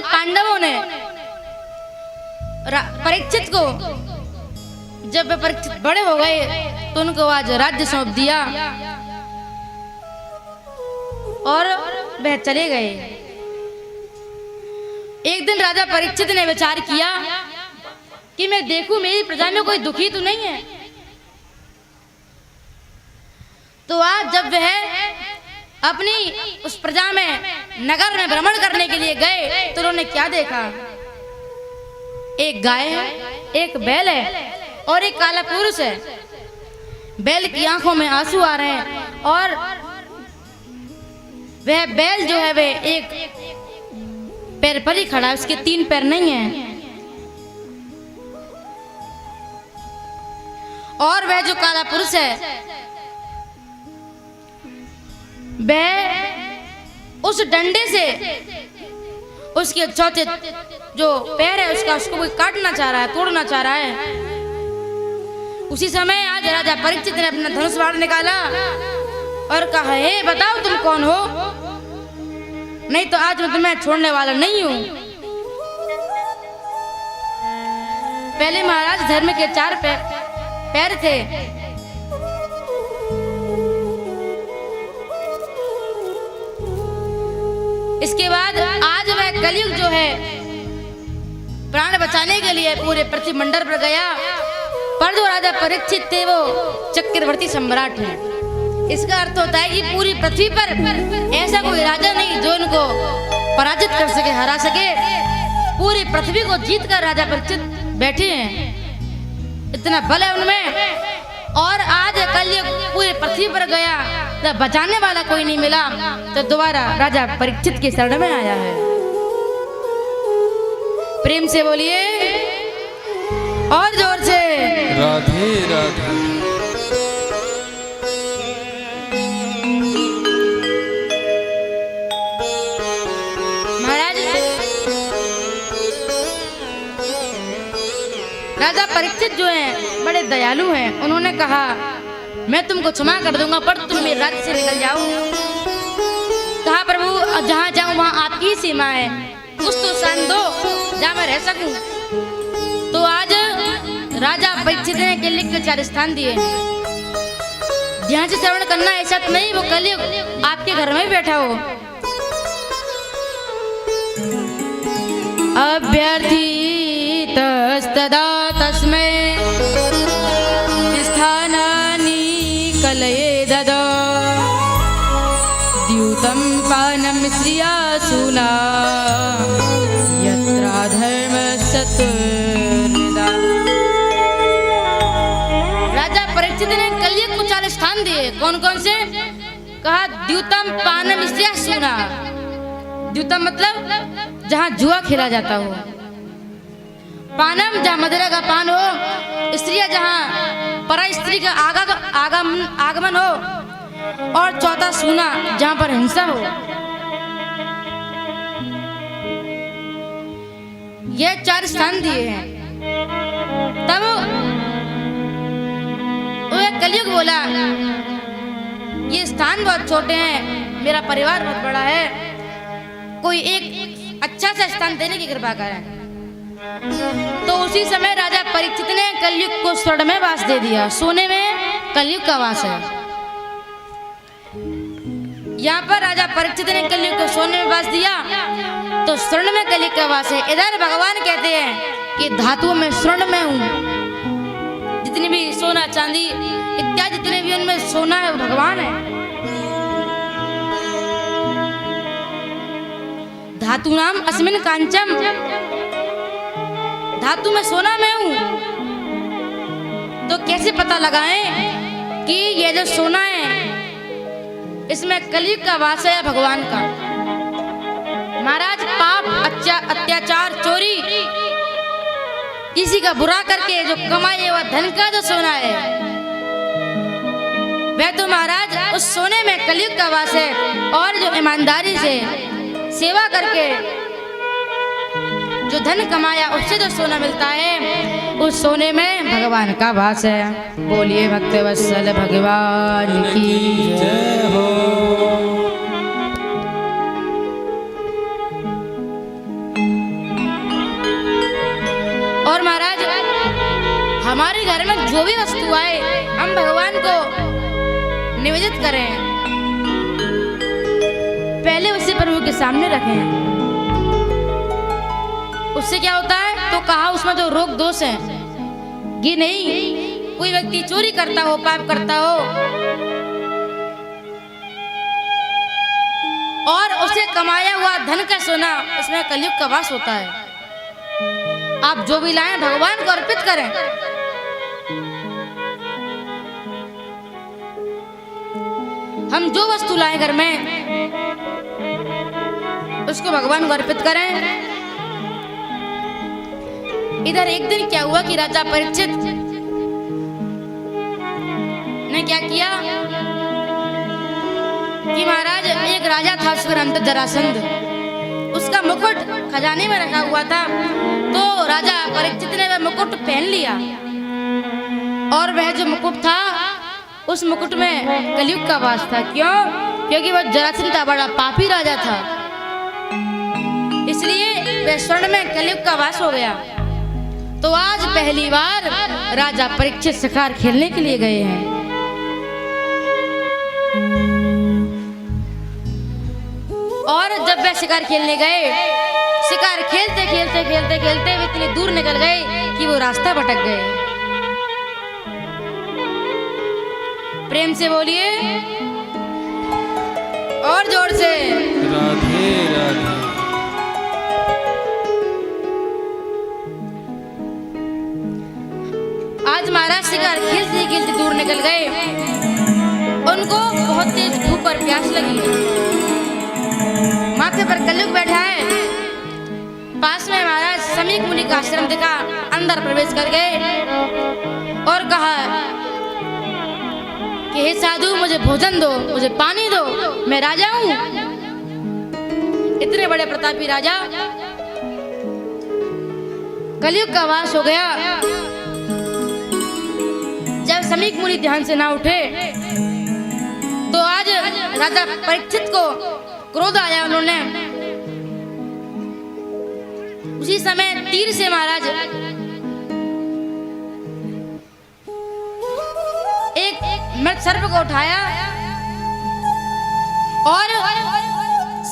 पांडवों ने परीक्षित को, जब वे परीक्षित बड़े हो गए तो उनको आज राज्य सौंप दिया और वह चले गए। एक दिन राजा परीक्षित ने विचार किया कि मैं देखूं मेरी प्रजा में कोई दुखी तो नहीं है। तो आज जब वह अपनी उस प्रजा में नगर में भ्रमण करने के लिए गए तो उन्होंने क्या देखा? एक गाय है, एक बैल है और एक काला पुरुष है। बैल की आंखों में आंसू आ रहे हैं और वह बैल जो है वह एक पैर पर ही खड़ा है, उसके 3 पैर नहीं है। और वह जो काला पुरुष है वह उस डंडे से उसके चौथे जो पैर है उसको कोई काटना चाह रहा है, तोड़ना चाह रहा है। उसी समय आज राजा परीक्षित ने अपना धनुष बाण निकाला और कहा, हे बताओ तुम कौन हो, नहीं तो आज मैं तुम्हें छोड़ने वाला नहीं हूं। पहले महाराज धर्म के 4 पैर थे, इसके बाद आज वह कलयुग जो है प्राण बचाने के लिए पूरे पृथ्वी मंडल पर गया, पर जो राजा परीक्षित थे वो चक्रवर्ती सम्राट है। इसका अर्थ होता है कि पूरी पृथ्वी पर ऐसा कोई राजा नहीं जो इनको पराजित कर सके, हरा सके। पूरी पृथ्वी को जीत कर राजा परीक्षित बैठे हैं, इतना बल है उनमें। और आज कलयुग पूरी पृथ्वी पर गया, जब बचाने वाला कोई नहीं मिला तो दोबारा राजा परीक्षित की शरण में आया है। प्रेम से बोलिए और जोर से राधे राधे। महाराज राजा परीक्षित जो हैं बड़े दयालु हैं। उन्होंने कहा, मैं तुमको क्षमा कर दूंगा पर तुम मेरे राज्य से निकल जाओ। कहा, प्रभु जहाँ जाऊं वहाँ आपकी ही सीमा है, कुछ तो स्थान दो जहाँ मैं रह सकूं। तो आज राजा परीक्षित ने कलयुग के 4 स्थान दिए। ध्यान से श्रवण करना, ऐसा तो नहीं वो कलयुग आपके घर में ही बैठा हो। अभ्यर्थी तस्तदा तस्मै स्थानानि कलये ददा द्यूतं पानं श्रिया सूना यत्रा धर्म चतुर्विधा। राजा परीक्षित ने कलयुग को 4 स्थान दिए। कौन कौन से? कहा, द्यूतम पानम श्रिया सूना। द्यूतम मतलब जहाँ जुआ खेला जाता हो, पानम जहाँ मदिरा का पान हो, स्त्रियां जहाँ परा स्त्री का आगमन हो, और चौथा सूना जहाँ पर हिंसा हो। ये 4 स्थान दिए हैं। तब वो कलयुग बोला, ये स्थान बहुत छोटे हैं, मेरा परिवार बहुत बड़ा है, कोई एक अच्छा सा स्थान देने की कृपा करें। तो उसी समय राजा परीक्षित ने कलयुग को स्वर्ण में वास दे दिया। सोने में कलयुग का वास है। यहाँ पर राजा परीक्षित ने कलयुग को सोने में वास दिया तो स्वर्ण में कलयुग का वास है। इधर भगवान कहते हैं कि धातुओं में स्वर्ण में हूँ। जितनी भी सोना चांदी इत्यादि जितने भी उनमें सोना है वो भगवान है। धातु नाम अस्मिन कांचम, धातु में सोना में हूं। तो कैसे पता लगाएं कि ये जो सोना है इसमें कलयुग का वास है भगवान का? महाराज पाप, अत्याचार, चोरी, किसी का बुरा करके जो कमाए हुआ धन का जो सोना है वह तो महाराज उस सोने में कलयुग का वास है। और जो ईमानदारी से सेवा करके जो धन कमाया उससे जो सोना मिलता है उस सोने में भगवान का वास है। बोलिए भक्त वत्सल भगवान की जय हो। जो भी वस्तु आए हम भगवान को निवेदित करें, पहले उसे प्रभु के सामने रखें। उससे क्या होता है? तो कहा उसमें जो रोग दोष है ये नहीं। कोई व्यक्ति चोरी करता हो, पाप करता हो और उसे कमाया हुआ धन का सोना, उसमें कलयुग का वास होता है। आप जो भी लाएं भगवान को अर्पित करें। हम जो वस्तु लाएं घर में उसको भगवान को अर्पित करें। इधर एक दिन क्या हुआ कि राजा परीक्षित ने क्या किया कि महाराज एक राजा था, उसका नाम था जरासंध। उसका मुकुट खजाने में रखा हुआ था, तो राजा परीक्षित ने वह मुकुट पहन लिया और वह जो मुकुट था उस मुकुट में कलयुग का वास था। क्यों? क्योंकि वह जरासंध था, बड़ा पापी राजा था, इसलिए वह स्वर्ण में कलयुग का वास हो गया। तो आज पहली बार राजा परीक्षित शिकार खेलने के लिए गए हैं। और जब वे शिकार खेलने गए, शिकार खेलते खेलते खेलते खेलते वे इतनी दूर निकल गए कि वो रास्ता भटक गए। प्रेम से बोलिए और जोर से, राधे राधे। आज महाराज शिकार खेलते खेलते दूर निकल गए। उनको बहुत तेज भूख और प्यास लगी। माथे पर कलयुग बैठा है। पास में महाराज समीक मुनि का आश्रम दिखा, अंदर प्रवेश कर गए और कहा कि हे साधु, मुझे भोजन दो, मुझे पानी दो, मैं राजा हूं। इतने बड़े प्रतापी राजा, कलयुग का वास हो गया। जब समीक मुनि ध्यान से ना उठे तो आज राजा परीक्षित को क्रोध आया। उन्होंने उसी समय तीर से महाराज एक मृत सर्प को उठाया और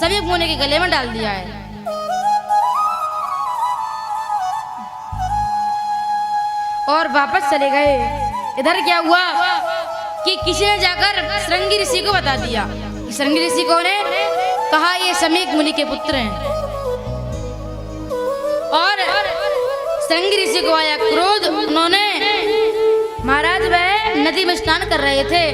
समीक मुनि के गले में डाल दिया है। और वापस चले गए। इधर क्या हुआ कि किसी ने जाकर श्रृंगी ऋषि को बता दिया। श्रृंगी ऋषि को ने कहा ये समीक मुनि के पुत्र हैं। और श्रृंगी ऋषि को आया क्रोध। उन्होंने महाराज वह नदी में स्नान कर रहे थे,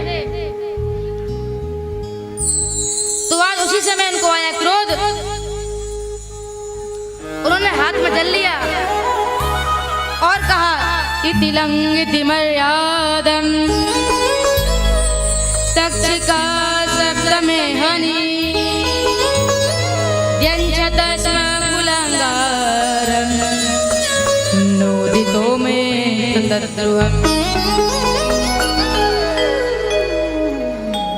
तो आज उसी समय उनको आया क्रोध। उन्होंने हाथ में जल लिया और कहा इति लंघिति मर्यादं तक्षका सप्तमे हनि व्यंजत स्म कुलंगारं नोदितो मे तद्रुवम्।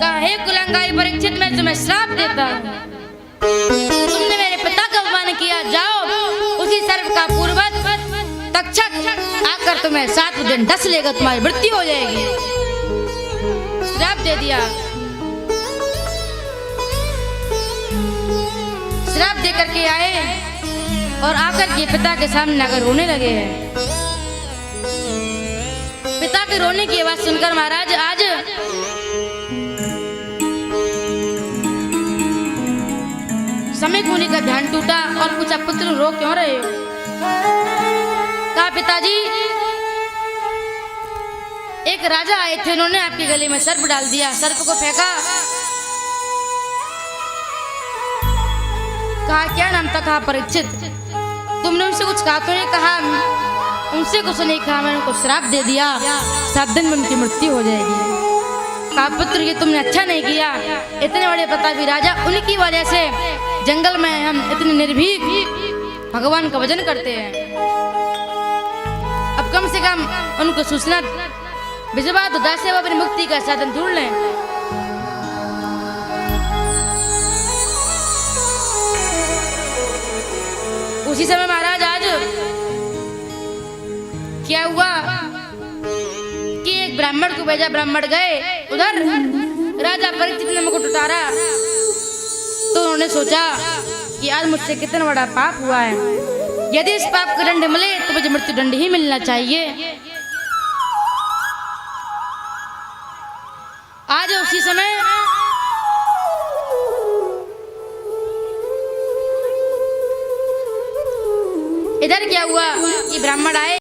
काहे कुलंगारी परीक्षित, मैं तुम्हें श्राप देता हूं। तुमने मेरे पिता का अपमान किया। जाओ उसी सर्प का पूर्वज तक्षक आकर तुम्हें 7 दिन डस लेगा, तुम्हारी मृत्यु हो जाएगी। श्राप दे दिया। श्राप दे करके आए और आकर के पिता के सामने आकर रोने लगे हैं। पिता के रोने की आवाज सुनकर महाराज आज समीक मुनि का ध्यान टूटा और पूछा पुत्र रो क्यों रहे हो? कहा पिताजी, एक राजा आए थे, उन्होंने आपके गले में सर्प डाल दिया, सर्प को फेंका। कहा क्या नाम था? कहा परीक्षित। तुमने उनसे कुछ कहा तो नहीं? कहा उनसे कुछ नहीं कहा, मैंने उनको श्राप दे दिया, 7 दिन में उनकी मृत्यु हो जाएगी। कहा पुत्र ये तुमने अच्छा नहीं किया। इतने बड़े प्रतापी राजा, उनकी वजह से जंगल में हम इतने निर्भीक भगवान का भजन करते हैं। अब कम से कम उनको सूचना भिजवा दो, जैसे वो अपनी मुक्ति का साधन ढूंढ लें। उसी समय महाराज आज क्या हुआ ब्राह्मण को भेजा। ब्राह्मण गए उधर, राजा परीक्षित ने मुकुट उतारा तो उन्होंने सोचा कि आज मुझसे कितना बड़ा पाप हुआ है, यदि इस पाप का दंड मिले तो मुझे मृत्यु दंड ही मिलना चाहिए। आज उसी समय इधर क्या हुआ कि ब्राह्मण आए।